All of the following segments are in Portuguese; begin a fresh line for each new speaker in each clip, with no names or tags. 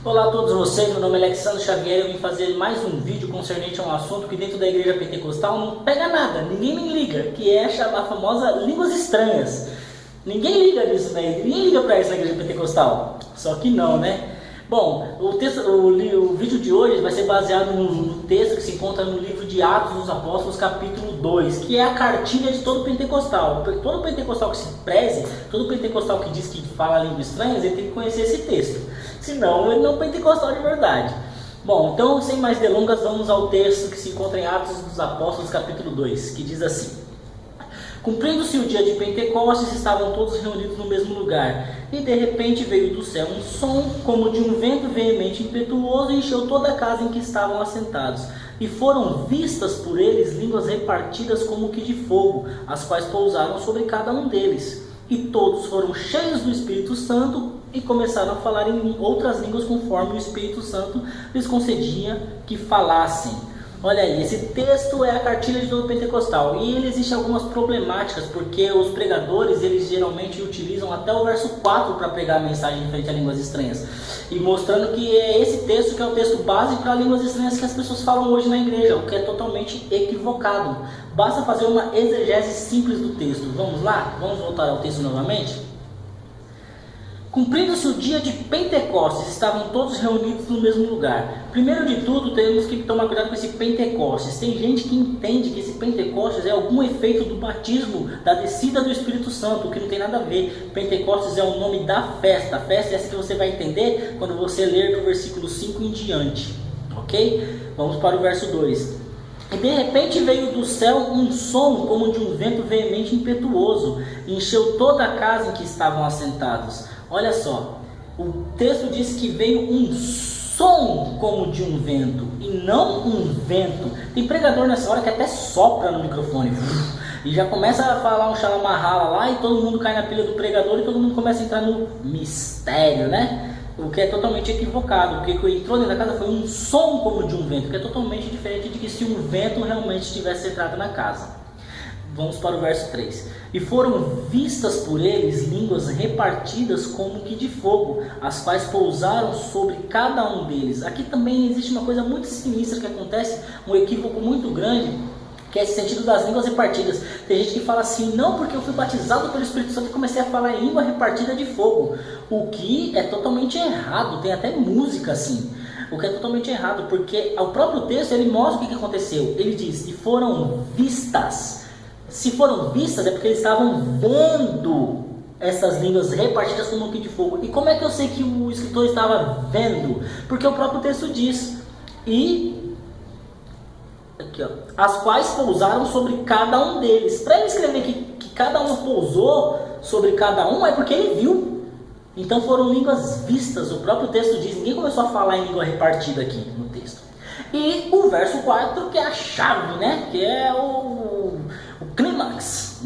Olá a todos vocês, meu nome é Alexandre Xavier e eu vim fazer mais um vídeo concernente a um assunto que dentro da igreja pentecostal não pega nada, ninguém me liga, que é a famosa línguas estranhas. Ninguém liga nisso, né? Ninguém liga para isso na igreja pentecostal, só que não, né? Bom, o vídeo de hoje vai ser baseado no texto que se encontra no livro de Atos dos Apóstolos, capítulo 2, que é a cartilha de todo pentecostal. Todo pentecostal que se preze, todo pentecostal que diz que fala línguas estranhas, ele tem que conhecer esse texto. Senão, ele não é um pentecostal de verdade. Bom, então, sem mais delongas, vamos ao texto que se encontra em Atos dos Apóstolos, capítulo 2, que diz assim: Cumprindo-se o dia de Pentecostes, estavam todos reunidos no mesmo lugar, e de repente veio do céu um som, como de um vento veemente e impetuoso, e encheu toda a casa em que estavam assentados. E foram vistas por eles línguas repartidas como que de fogo, as quais pousaram sobre cada um deles. E todos foram cheios do Espírito Santo, e começaram a falar em outras línguas, conforme o Espírito Santo lhes concedia que falassem. Olha aí, esse texto é a cartilha de todo pentecostal e ele existe algumas problemáticas, porque os pregadores, eles geralmente utilizam até o verso 4 para pregar a mensagem referente a línguas estranhas, e mostrando que é esse texto que é o texto base para línguas estranhas que as pessoas falam hoje na igreja, o que é totalmente equivocado. Basta fazer uma exegese simples do texto. Vamos lá? Vamos voltar ao texto novamente? Cumprindo-se o dia de Pentecostes, estavam todos reunidos no mesmo lugar. Primeiro de tudo, temos que tomar cuidado com esse Pentecostes. Tem gente que entende que esse Pentecostes é algum efeito do batismo, da descida do Espírito Santo, o que não tem nada a ver. Pentecostes é o nome da festa. A festa é essa que você vai entender quando você ler do versículo 5 em diante. Ok? Vamos para o verso 2. E de repente veio do céu um som como de um vento veemente e impetuoso, e encheu toda a casa em que estavam assentados. Olha só, o texto diz que veio um som como de um vento, e não um vento. Tem pregador nessa hora que até sopra no microfone, e já começa a falar um xalamarrala lá, e todo mundo cai na pilha do pregador, e todo mundo começa a entrar no mistério, né? O que é totalmente equivocado, porque o que entrou dentro da casa foi um som como de um vento, que é totalmente diferente de que se um vento realmente tivesse entrado na casa. Vamos para o verso 3. E foram vistas por eles línguas repartidas como que de fogo, as quais pousaram sobre cada um deles. Aqui também existe uma coisa muito sinistra que acontece, um equívoco muito grande, que é esse sentido das línguas repartidas. Tem gente que fala assim: não, porque eu fui batizado pelo Espírito Santo e comecei a falar em língua repartida de fogo. O que é totalmente errado, tem até música assim. O que é totalmente errado, porque o próprio texto ele mostra o que aconteceu. Ele diz: e foram vistas. Se foram vistas é porque eles estavam vendo essas línguas repartidas como que de fogo. E como é que eu sei que o escritor estava vendo? Porque o próprio texto diz: e aqui, ó, as quais pousaram sobre cada um deles. Para ele escrever que cada um pousou sobre cada um é porque ele viu. Então foram línguas vistas. O próprio texto diz, ninguém começou a falar em língua repartida aqui no texto. E o verso 4, que é a chave, né? Que é o clímax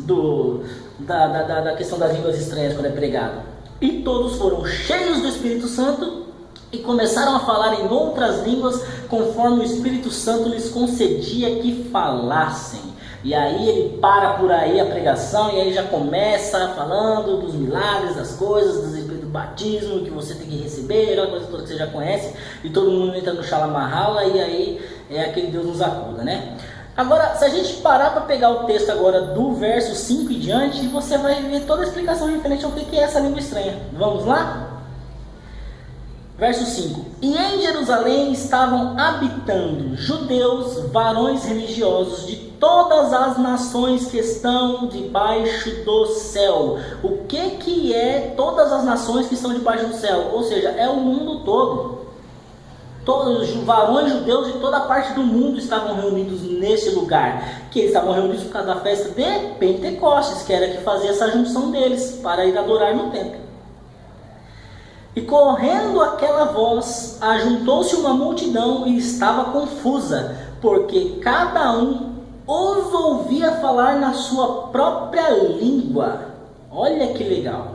da questão das línguas estranhas quando é pregado. E todos foram cheios do Espírito Santo e começaram a falar em outras línguas, conforme o Espírito Santo lhes concedia que falassem. E aí ele para por aí a pregação, e aí já começa falando dos milagres, das coisas, do batismo que você tem que receber, aquela coisa toda que você já conhece, e todo mundo entra no xalamarrala, e aí é aquele Deus nos acuda, né? Agora, se a gente parar para pegar o texto agora do verso 5 e diante, você vai ver toda a explicação referente ao que é essa língua estranha. Vamos lá? Verso 5. E em Jerusalém estavam habitando judeus, varões religiosos de todas as nações que estão debaixo do céu. O que é todas as nações que estão debaixo do céu? Ou seja, é o mundo todo. Todos os varões judeus de toda parte do mundo estavam reunidos nesse lugar, que eles estavam reunidos por causa da festa de Pentecostes, que era que fazia essa junção deles para ir adorar no templo. E correndo aquela voz, ajuntou-se uma multidão e estava confusa, porque cada um os ouvia falar na sua própria língua. Olha que legal.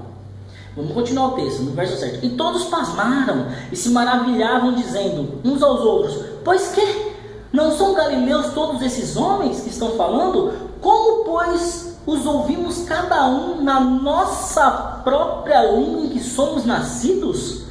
Vamos continuar o texto, no verso 7. E todos pasmaram e se maravilhavam, dizendo uns aos outros: pois que? Não são galileus todos esses homens que estão falando? Como, pois, os ouvimos cada um na nossa própria língua em que somos nascidos?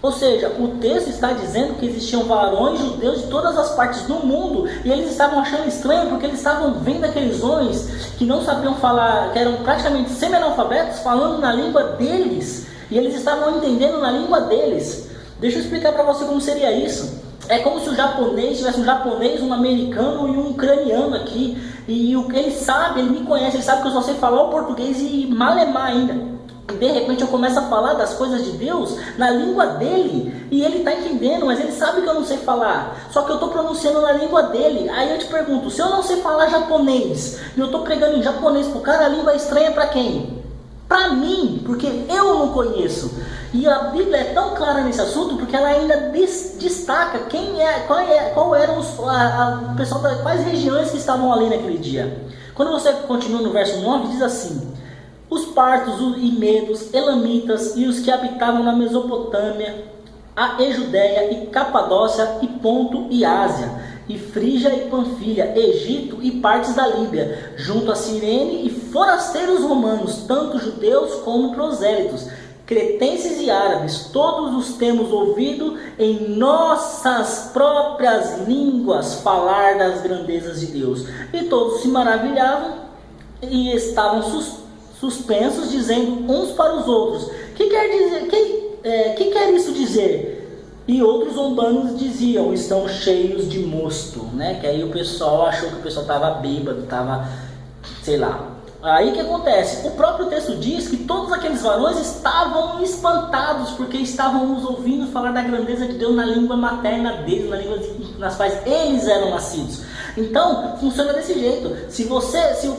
Ou seja, o texto está dizendo que existiam varões judeus de todas as partes do mundo e eles estavam achando estranho porque eles estavam vendo aqueles homens que não sabiam falar, que eram praticamente semi-analfabetos, falando na língua deles e eles estavam entendendo na língua deles. Deixa eu explicar para você como seria isso. É como se o japonês tivesse um japonês, um americano e um ucraniano aqui. E o que ele sabe, ele me conhece, ele sabe que eu só sei falar o português e malemar ainda. E de repente eu começo a falar das coisas de Deus na língua dele. E ele está entendendo, mas ele sabe que eu não sei falar. Só que eu estou pronunciando na língua dele. Aí eu te pergunto, se eu não sei falar japonês e eu estou pregando em japonês pro cara, a língua é estranha para quem? Para mim, porque eu não conheço. E a Bíblia é tão clara nesse assunto porque ela ainda destaca qual eram o pessoal das quais regiões que estavam ali naquele dia. Quando você continua no verso 9, diz assim: os partos e medos, elamitas e os que habitavam na Mesopotâmia, a Ejudéia e Capadócia e Ponto e Ásia, e Frígia e Panfilha, Egito e partes da Líbia, junto a Cirene, e forasteiros romanos, tanto judeus como prosélitos, cretenses e árabes, todos os temos ouvido em nossas próprias línguas falar das grandezas de Deus. E todos se maravilhavam e estavam suspensos, dizendo uns para os outros: que quer isso dizer? E outros zombanos diziam: estão cheios de mosto, né? Que aí o pessoal achou que o pessoal estava bêbado, estava, sei lá. Aí o que acontece? O próprio texto diz que todos aqueles varões estavam espantados, porque estavam nos ouvindo falar da grandeza de Deus na língua materna deles, na língua nas quais eles eram nascidos. Então, funciona desse jeito. Se o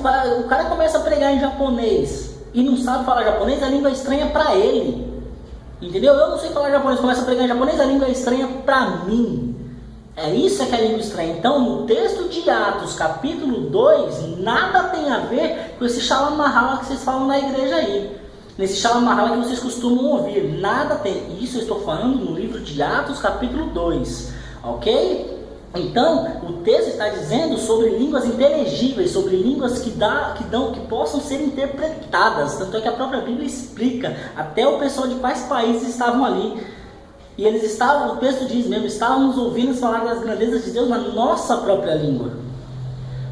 cara começa a pregar em japonês e não sabe falar japonês, a língua é estranha para ele. Entendeu? Eu não sei falar japonês, começo a pregar em japonês, a língua é estranha para mim. É isso que é a língua estranha. Então, no texto de Atos, capítulo 2, nada tem a ver com esse Shalamahala que vocês falam na igreja aí. Nesse Shalamahala que vocês costumam ouvir. Nada tem. Isso eu estou falando no livro de Atos, capítulo 2. Ok? Então, o texto está dizendo sobre línguas inteligíveis, sobre línguas que possam ser interpretadas. Tanto é que a própria Bíblia explica. Até o pessoal de quais países estavam ali. E eles estavam, o texto diz mesmo, estávamos ouvindo falar das grandezas de Deus na nossa própria língua.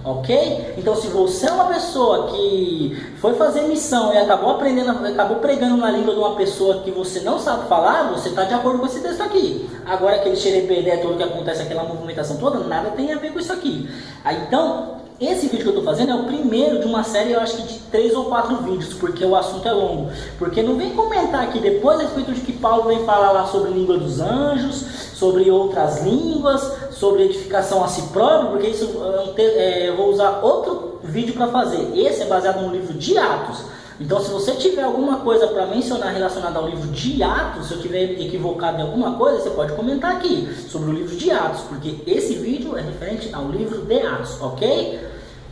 Ok? Então, se você é uma pessoa que foi fazer missão e acabou pregando na língua de uma pessoa que você não sabe falar, você está de acordo com esse texto aqui. Agora, aquele xerebedé todo que acontece, aquela movimentação toda, nada tem a ver com isso aqui. Aí, então, esse vídeo que eu estou fazendo é o primeiro de uma série, eu acho que de 3 ou 4 vídeos, porque o assunto é longo. Porque não vem comentar aqui depois a respeito de que Paulo vem falar lá sobre língua dos anjos, sobre outras línguas, sobre edificação a si próprio, porque isso eu vou usar outro vídeo para fazer. Esse é baseado no livro de Atos. Então, se você tiver alguma coisa para mencionar relacionada ao livro de Atos, se eu tiver equivocado em alguma coisa, você pode comentar aqui sobre o livro de Atos, porque esse vídeo é referente ao livro de Atos, ok?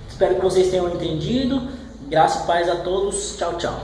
Espero que vocês tenham entendido. Graça e paz a todos. Tchau, tchau.